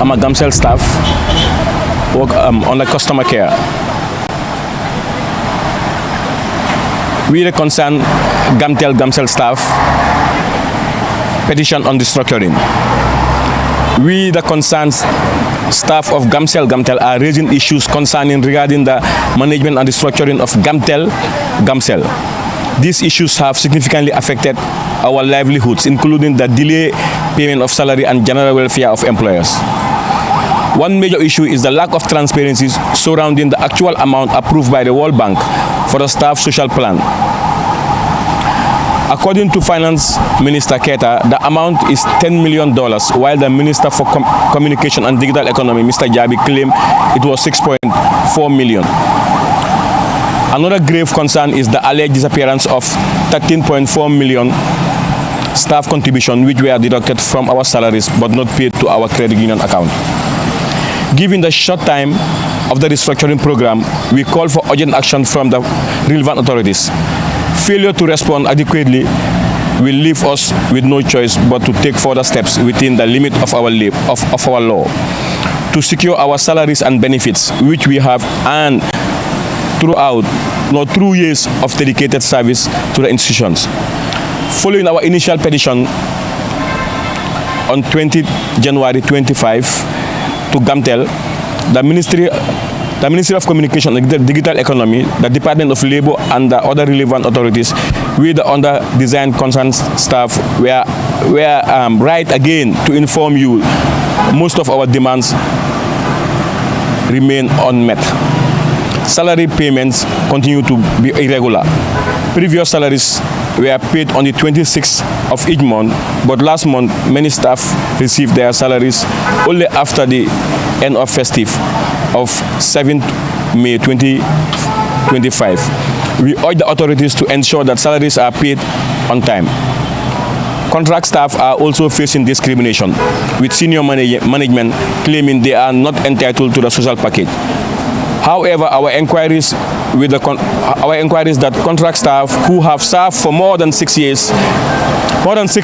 I'm a Gamcel staff, work on the customer care. We the concerned Gamcel staff, petition on restructuring. We the concerned staff of Gamcel are raising issues concerning regarding the management and restructuring of Gamcel. These issues have significantly affected our livelihoods, including the delay payment of salary and general welfare of employers. One major issue is the lack of transparency surrounding the actual amount approved by the World Bank for the staff social plan. According to Finance Minister Keita, the amount is $10 million, while the Minister for Communication and Digital Economy, Mr. Jabi, claimed it was $6.4 million. Another grave concern is the alleged disappearance of $13.4 million staff contribution, which were deducted from our salaries but not paid to our credit union account. Given the short time of the restructuring program, we call for urgent action from the relevant authorities. Failure to respond adequately will leave us with no choice but to take further steps within the limit of our law to secure our salaries and benefits, which we have earned through years of dedicated service to the institutions. Following our initial petition on 20 January 25 to Gamtel, the Ministry of Communication and Digital Economy, the Department of Labor, and the other relevant authorities with the under-designed concerned staff were right again to inform you most of our demands remain unmet. Salary payments continue to be irregular. Previous salaries were paid on the 26th of each month, but last month many staff received their salaries only after the end of festive of 7th May 2025. We urge the authorities to ensure that salaries are paid on time. Contract staff are also facing discrimination, with senior management claiming they are not entitled to the social package. However, our inquiries that contract staff who have served for more than 6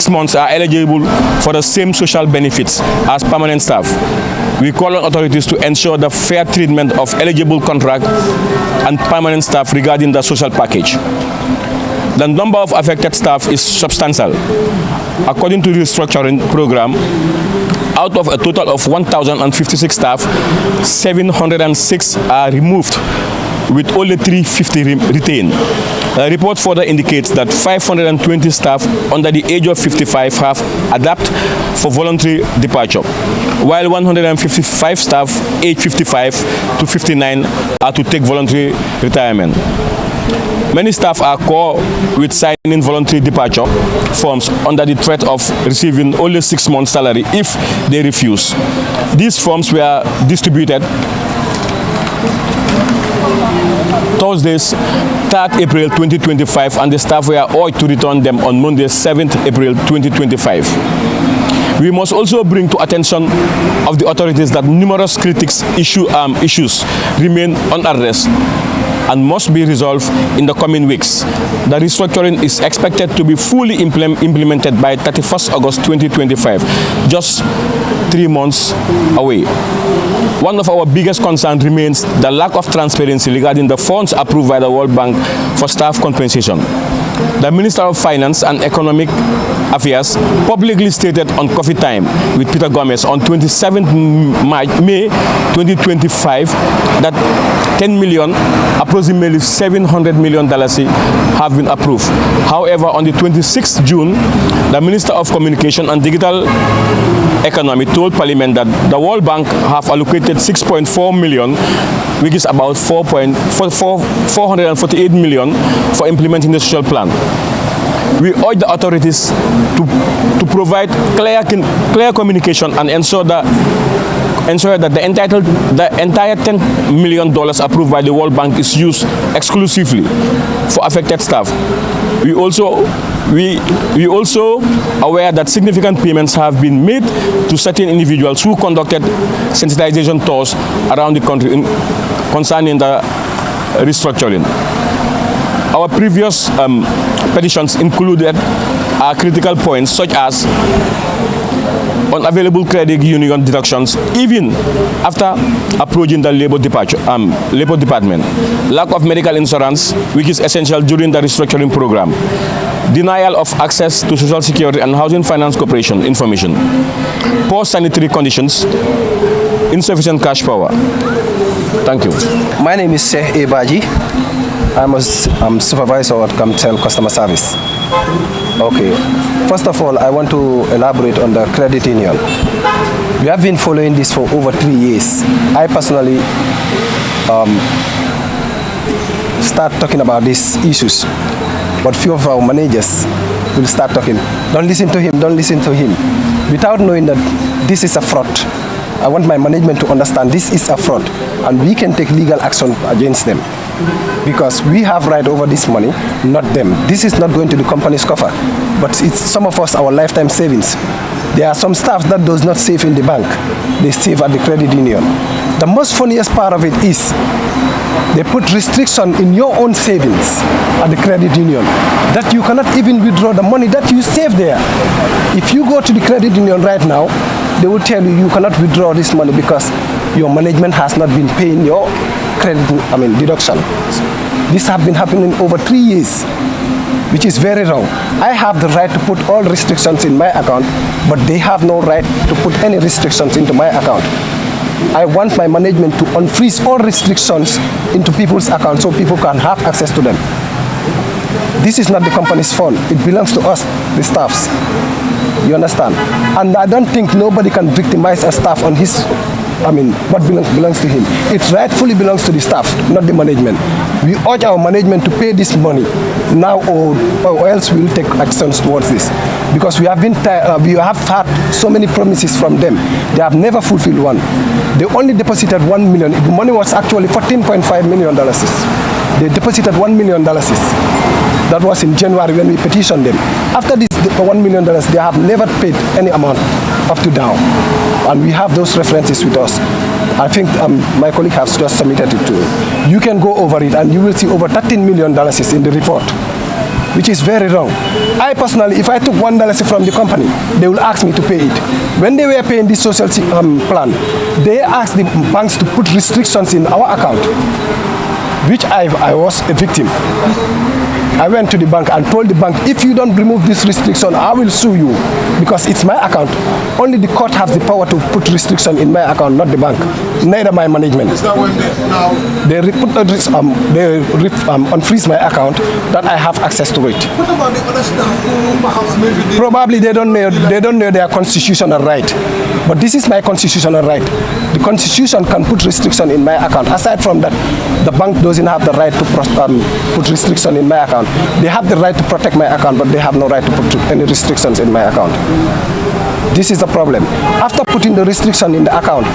months are eligible for the same social benefits as permanent staff. We call on authorities to ensure the fair treatment of eligible contract and permanent staff regarding the social package. The number of affected staff is substantial. According to the restructuring program, out of a total of 1,056 staff, 706 are removed, with only 350 retained. The report further indicates that 520 staff under the age of 55 have adapted for voluntary departure, while 155 staff aged 55 to 59 are to take voluntary retirement. Many staff are caught with signing voluntary departure forms under the threat of receiving only 6 months' salary if they refuse. These forms were distributed Thursdays, 3rd April 2025, and the staff were urged to return them on Monday, 7th April 2025. We must also bring to attention of the authorities that numerous critics issues remain unaddressed and must be resolved in the coming weeks. The restructuring is expected to be fully implemented by 31st August 2025, just 3 months away. One of our biggest concerns remains the lack of transparency regarding the funds approved by the World Bank for staff compensation. The Minister of Finance and Economic Affairs publicly stated on Coffee Time with Peter Gomez on 27th May 2025 that $10 million, approximately $700 million have been approved. However, on the 26th June, the Minister of Communication and Digital Economy told Parliament that the World Bank have allocated $6.4 million, which is about $448 million for implementing the social plan. We urge the authorities to provide clear communication and ensure that the entire $10 million approved by the World Bank is used exclusively for affected staff. We also aware that significant payments have been made to certain individuals who conducted sensitization tours around the country concerning the restructuring. Our previous petitions included critical points such as unavailable credit union deductions even after approaching the labor department, lack of medical insurance, which is essential during the restructuring program, denial of access to Social Security and Housing Finance Corporation information, poor sanitary conditions, insufficient cash power. Thank you. My name is Sheikh Ebaji. I'm a supervisor at Gamcel Customer Service. Okay. First of all, I want to elaborate on the credit union. We have been following this for over 3 years. I personally start talking about these issues, but few of our managers will start talking. Don't listen to him, don't listen to him. Without knowing that this is a fraud. I want my management to understand this is a fraud, and we can take legal action against them. Because we have right over this money, not them. This is not going to the company's coffer, but it's some of us, our lifetime savings. There are some staff that does not save in the bank. They save at the credit union. The most funniest part of it is they put restriction in your own savings at the credit union that you cannot even withdraw the money that you save there. If you go to the credit union right now, they will tell you you cannot withdraw this money because your management has not been paying your deduction. This has been happening over 3 years, which is very wrong. I have the right to put all restrictions in my account, but they have no right to put any restrictions into my account. I want my management to unfreeze all restrictions into people's accounts so people can have access to them. This is not the company's fund. It belongs to us, the staffs. You understand? And I don't think nobody can victimize a staff on his what belongs to him. It rightfully belongs to the staff, not the management. We urge our management to pay this money now or else we will take actions towards this. Because we have had so many promises from them. They have never fulfilled one. They only deposited $1 million. The money was actually $14.5 million. They deposited $1 million. That was in January when we petitioned them. After this $1 million, they have never paid any amount up to now. And we have those references with us. I think my colleague has just submitted it to you. You can go over it and you will see over $13 million in the report, which is very wrong. I personally, if I took $1 from the company, they will ask me to pay it. When they were paying this social plan, they asked the banks to put restrictions in our account, which I was a victim. I went to the bank and told the bank, if you don't remove this restriction, I will sue you because it's my account. Only the court has the power to put restriction in my account, not the bank, neither my management. Is that when they unfreeze my account that I have access to it? What about the other staff who perhaps maybe probably they don't know their constitutional right. But this is my constitutional right. The constitution can put restriction in my account. Aside from that, the bank doesn't have the right to put restriction in my account. They have the right to protect my account, but they have no right to put any restrictions in my account. This is the problem. After putting the restriction in the account,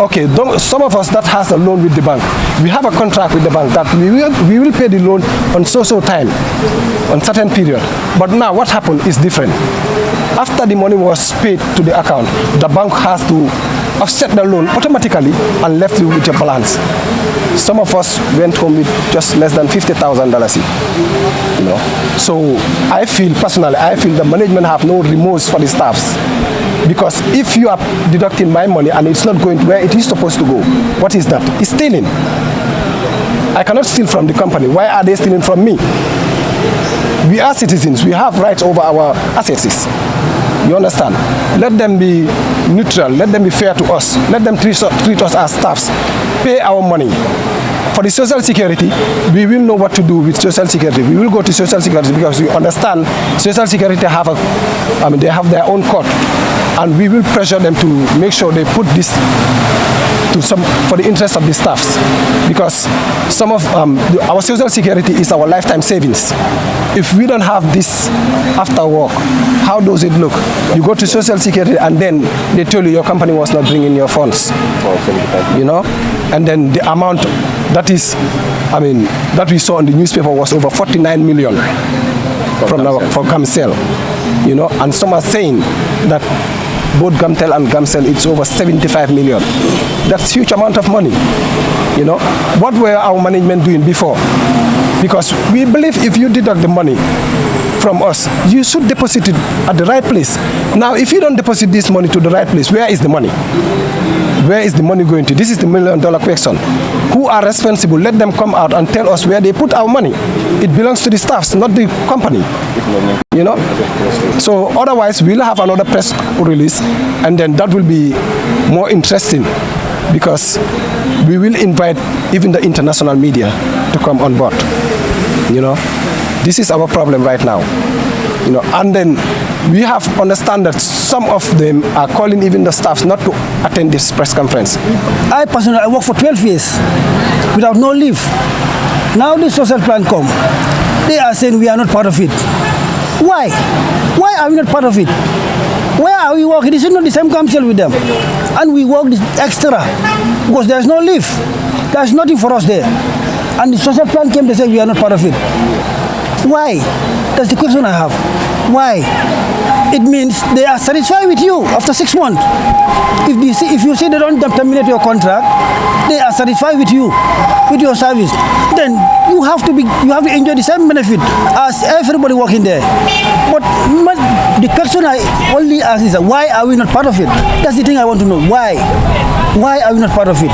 okay, some of us that has a loan with the bank, we have a contract with the bank that we will pay the loan on so time, on certain period. But now what happened is different. After the money was paid to the account, the bank has to offset the loan automatically and left you with your balance. Some of us went home with just less than $50,000. You know, so I feel personally, the management have no remorse for the staffs. Because if you are deducting my money and it's not going to where it is supposed to go, what is that? It's stealing. I cannot steal from the company. Why are they stealing from me? We are citizens. We have rights over our assets. You understand? Let them be neutral. Let them be fair to us. Let them treat us as staffs. Pay our money. For the Social Security, we will know what to do with Social Security. We will go to Social Security because we understand Social Security they have their own court, and we will pressure them to make sure they put this for the interest of the staffs, because some of our Social Security is our lifetime savings. If we don't have this after work, how does it look? You go to Social Security and then they tell you your company was not bringing your funds, you know, and then the amount that we saw in the newspaper was over 49 million for Gamcel, you know, and some are saying that both Gamtel and Gamcel, it's over 75 million. That's a huge amount of money. You know, what were our management doing before? Because we believe if you deduct the money from us, you should deposit it at the right place. Now, if you don't deposit this money to the right place, where is the money? Where is the money going to? This is the $1 million question. Who are responsible? Let them come out and tell us where they put our money. It belongs to the staffs, not the company. You know? So otherwise, we'll have another press release, and then that will be more interesting, because we will invite even the international media to come on board. You know, this is our problem right now. You know, and then we have to understand that some of them are calling even the staffs not to attend this press conference. I personally, I work for 12 years without no leave. Now the social plan come. They are saying we are not part of it. Why? Why are we not part of it? Where are we working? This is not the same Gamcel with them. And we work this extra because there's no leave. There's nothing for us there. And the social plan came, they say we are not part of it. Why? That's the question I have. Why? It means they are satisfied with you after 6 months. If you say they don't terminate your contract, they are satisfied with you, with your service. Then you have to enjoy the same benefit as everybody working there. But the question I only ask is, why are we not part of it? That's the thing I want to know. Why? Why are we not part of it?